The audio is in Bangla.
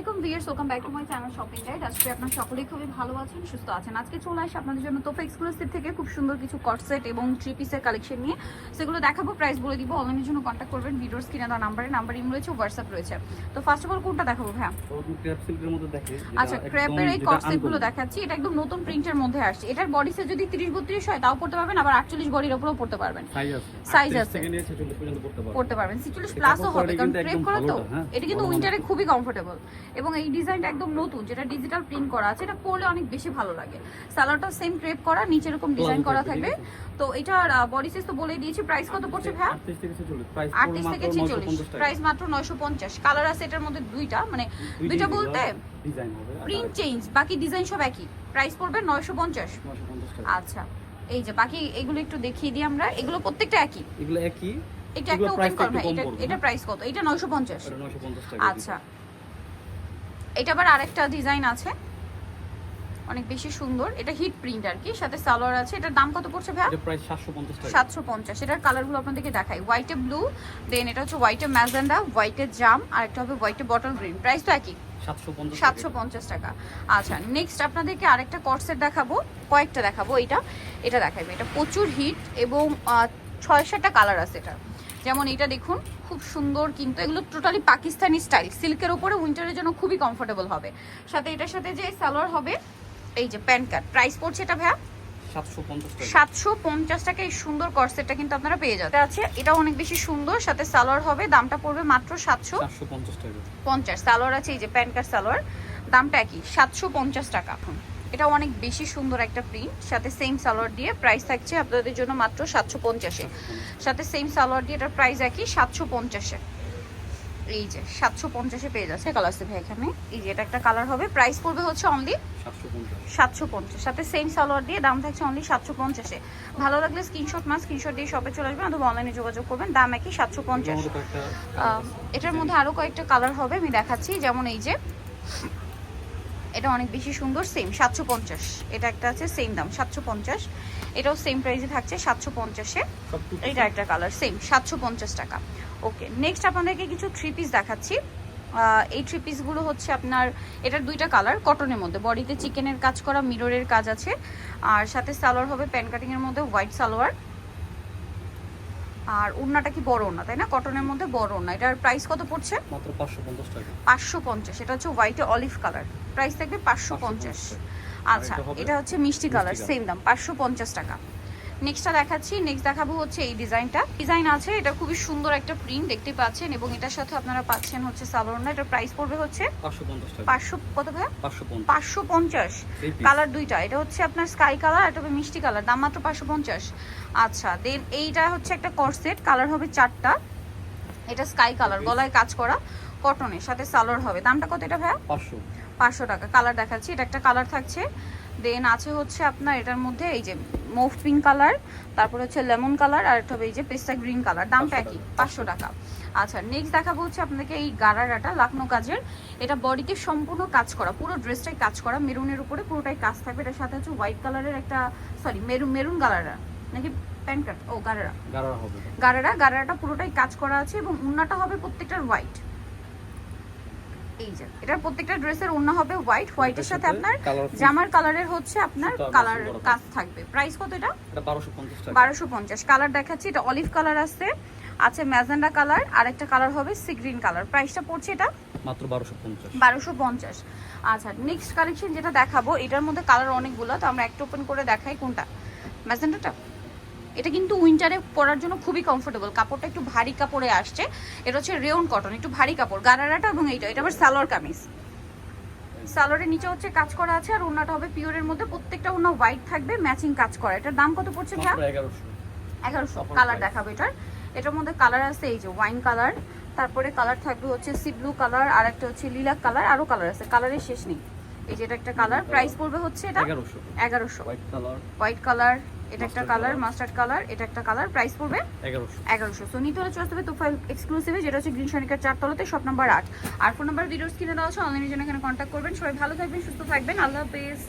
আলাইকুম viewers, welcome back to my channel shopping guide. আজকে আপনারা সকলেই খুবই ভালো আছেন, সুস্থ আছেন। আজকে চলে আসি আপনাদের জন্য তোফা এক্সক্লুসিভ থেকে খুব সুন্দর কিছু কটসেট এবং থ্রি পিসের কালেকশন নিয়ে, সেগুলো দেখাবো, প্রাইস বলে দিব। অনলাইনের জন্য কন্ট্যাক্ট করবেন, ভিডিওর স্ক্রিনে দেওয়া নাম্বার ইম রয়েছে, হোয়াটসঅ্যাপ রয়েছে। তো ফার্স্ট অফ অল কোনটা দেখাবো ভাইয়া? ক্রেপ সিল্কের মধ্যে দেখে। আচ্ছা, ক্রেপের এই কটসেটগুলো দেখাচ্ছি। এটা একদম নতুন প্রিন্টের মধ্যে আসছে। এটার বডি সাইজ যদি 30-32 হয় তাও পড়তে পারবেন, আবার 48 বডির উপরেও পড়তে পারবেন। সাইজ আছে থেকে নিয়ে 46 পর্যন্ত পড়তে পারবেন। 46 প্লাসও হবে, কারণ ক্রেপ করা তো। এটা কিন্তু উইন্টারে খুবই কমফোর্টেবল এবং এই ডিজাইনটা একদম নতুন, যেটা ডিজিটাল প্রিন্ট করা আছে। এটা পরলে অনেক বেশি ভালো লাগে। সালোয়ারটা সেম ক্রেপ করা, নিচে এরকম ডিজাইন করা থাকবে। তো এটার বডি সাইজ তো বলেই দিয়েছি। প্রাইস কত পড়ছে ভাইয়া? 38 থেকে 46, প্রাইস মাত্র 950। কালার আছে এটার মধ্যে দুইটা, মানে দুইটা বলতে ডিজাইন হবে, প্রিন্ট চেঞ্জ, বাকি ডিজাইন সব একই। প্রাইস পড়বে 950। আচ্ছা, এই যে বাকি এগুলো একটু দেখিয়ে দিই আমরা। এগুলো প্রত্যেকটা একই, এগুলো একই। এটা একটা ওপেন কর ভাই। এটা প্রাইস কত? এটা 950। আচ্ছা, এটা আবার আরেকটা ডিজাইন আছে, অনেক বেশি সুন্দর। এটা হিট প্রিন্ট আর কি, সাথে সালোয়ার আছে। এটার দাম কত পড়ছে ভাই? এটা প্রাইস 750 টাকা। 750। এটার কালারগুলো আপনাদেরকে দেখাই। হোয়াইটে ব্লু, দেন এটা হচ্ছে হোয়াইটে ম্যাজেন্ডা, হোয়াইটে জাম, আর একটা হবে হোয়াইটে বটল গ্রিন। প্রাইস তো একই, 750 টাকা। আচ্ছা, নেক্সট আপনাদেরকে আরেকটা কটসেট দেখাবো, কয়েকটা দেখাবো। এটা দেখাবো। এটা প্রচুর হিট এবং 6-7টা কালার আছে এটা। যেমন এটা দেখুন, খুব সুন্দর, কিন্তু এগুলো টোটালি পাকিস্তানি স্টাইল, সিল্কের উপরে উইন্টারের জন্য খুবই কমফোর্টেবল হবে। সাথে এটার সাথে যে সালোয়ার হবে, এই যে প্যান্ট কাট। প্রাইস পড়ছে এটা ভাইয়া 750 টাকা। এই সুন্দর কটসেটটা কিন্তু আপনারা পেয়ে যাবেন। আছে এটা অনেক বেশি সুন্দর, সাথে সালোয়ার হবে। দামটা পড়বে মাত্র 750 টাকা। সালোয়ার আছে, এই যে প্যান্ট কাট সালোয়ার, দামটা একই 750 টাকা। এটা অনেক বেশি সুন্দর একটা প্রিন্ট, সাথে সেম সালোয়ার দিয়ে। প্রাইস থাকছে আপনাদের জন্য মাত্র 750-এ। সাথে সেম সালোয়ার দিয়ে এটার প্রাইস একই 750-এ। এই যে 750-এ পেয়ে যাচ্ছে। কালার আছে ভাই এখানে, এই যে এটা একটা কালার হবে। প্রাইস পড়বে হচ্ছে অনলি 750। সাথে সেম সালোয়ার দিয়ে দাম থাকছে অনলি 750-এ। ভালো লাগলে স্ক্রিনশট দিয়ে শপে চলে আসবেন, অথবা অনলাইনে যোগাযোগ করবেন। দাম একই 750। এটার মধ্যে আরো কয়েকটা কালার হবে, আমি দেখাচ্ছি। যেমন এই যে এটা অনেক বেশি সুন্দর, সেম 750। এটা একটা আছে, সেম দাম 750। এটাও সেম প্রাইসে থাকছে 750-এ। এটা একটা কালার, সেম 750 টাকা। ওকে, নেক্সট আপনাদেরকে কিছু থ্রি পিস দেখাচ্ছি। এই থ্রি পিসগুলো হচ্ছে আপনার, এটার দুইটা কালার, কটনের মধ্যে, বডিতে চিকেনের কাজ করা, মিররের কাজ আছে, আর সাথে সালোয়ার হবে প্যান কাটিং এর মধ্যে, হোয়াইট সালোয়ার। আর ওড়নাটা কি বড় ওড়না, তাই না? কটনের মধ্যে বড় ওড়না। এটার প্রাইস কত পড়ছে? মাত্র 550 টাকা। 550। এটা হচ্ছে হোয়াইটে অলিভ কালার, প্রাইস থাকবে 550। আচ্ছা, এটা হচ্ছে মিষ্টি কালার, সেম দাম 550 টাকা। নেক্সটটা দেখাচ্ছি। নেক্সট দেখাবো হচ্ছে এই ডিজাইন আছে। এটা খুবই সুন্দর একটা প্রিন্ট দেখতে পাচ্ছেন, এবং এটার সাথে আপনারা পাচ্ছেন হচ্ছে সালোয়ার না। এটার প্রাইস পড়বে হচ্ছে 550 টাকা। 500 কত ভাই? 550। কালার দুইটা, এটা হচ্ছে আপনার স্কাই কালার, এটা হবে মিষ্টি কালার, দাম মাত্র 550। আচ্ছা, দেন এইটা হচ্ছে একটা কর্সেট, কালার হবে 4টা। এটা স্কাই কালার, গলায় কাজ করা, কটনের সাথে সালোয়ার হবে। দামটা কত এটা ভাইয়া? 500 টাকা। কালার দেখাচ্ছি। এটা একটা কালার থাকছে। দেন আছে হচ্ছে আপনার এটার মধ্যে এই যে মুভ পিঙ্ক কালার, তারপর হচ্ছে লেমন কালার, আর একটা হবে এই যে পেস্তা গ্রিন কালার। দামটা একই, 500 টাকা। আচ্ছা, নেক্সট দেখাবো হচ্ছে আপনাদেরকে এই গারারাটা, লাকনো কাজের। এটা বডিতে সম্পূর্ণ কাজ করা, পুরো ড্রেসটাই কাজ করা, মেরুনের উপরে পুরোটাই কাজ থাকবে। এটার সাথে হচ্ছে হোয়াইট কালারের একটা, সরি মেরুন কালার নাকি প্যান্ট কাট, ও গারারাটা পুরোটাই কাজ করা আছে, এবং ওড়নাটা হবে প্রত্যেকটার হোয়াইট। এই যে এটার প্রত্যেকটা ড্রেসের ওড়না হবে হোয়াইটের সাথে আপনার জামার কালারের হচ্ছে আপনার কালার কাজ থাকবে। প্রাইস কত এটা? 1250। কালার দেখাচ্ছি। এটা অলিভ কালার আছে ম্যাজেন্ডা কালার, আর একটা কালার হবে সি গ্রিন কালার। প্রাইসটা পড়ছে এটা মাত্র 1250। আচ্ছা, নেক্সট কালেকশন যেটা দেখাবো, এটার মধ্যে কালার অনেকগুলো, তো আমরা একটা ওপেন করে দেখাই। কোনটা? ম্যাজেন্ডাটা। এটা কিন্তু উইন্টারে পরার জন্য খুবই কমফোর্টেবল, কাপড়টা একটু ভারী কাপড়ে আসছে। এটা হচ্ছে রেয়ন কটন, একটু ভারী কাপড়, গারারাটা। এবং এটা আবার সালোয়ার কামিজ, সালোয়ারের নিচে হচ্ছে কাজ করা আছে, আর ওড়নাটা হবে পিওরের মধ্যে, প্রত্যেকটা ওড়না হোয়াইট থাকবে, ম্যাচিং কাজ করা। এটার দাম কত পড়ছে ভাই? 1100। কালার দেখাবো এটার মধ্যে কালার আছে, এই যে ওয়াইন কালার, তারপরে কালার থাকবে হচ্ছে সি ব্লু কালার, আর একটা হচ্ছে লিলাক কালার, আরো কালার আছে, কালারের শেষ নেই। এই যে এটা একটা কালার, প্রাইস পড়বে হচ্ছে এটা 1100। হোয়াইট কালার, এটা একটা কালার মাস্টার্ড কালার, এটা একটা কালার, প্রাইস পড়বে 1100। সো নিতে হলে চলে আসবে তোফা এক্সক্লুসিভে, যেটা হচ্ছে গ্রিন সনিকার 4 তলাতে, শপ নাম্বার 8। আর ফোন নাম্বার ভিডিওস কিনে দেওয়া আছে, অনলাইনের জন্য এখানে কন্ট্যাক্ট করবেন। সবাই ভালো থাকবেন, সুস্থ থাকবেন, আল্লাহ হাফেজ।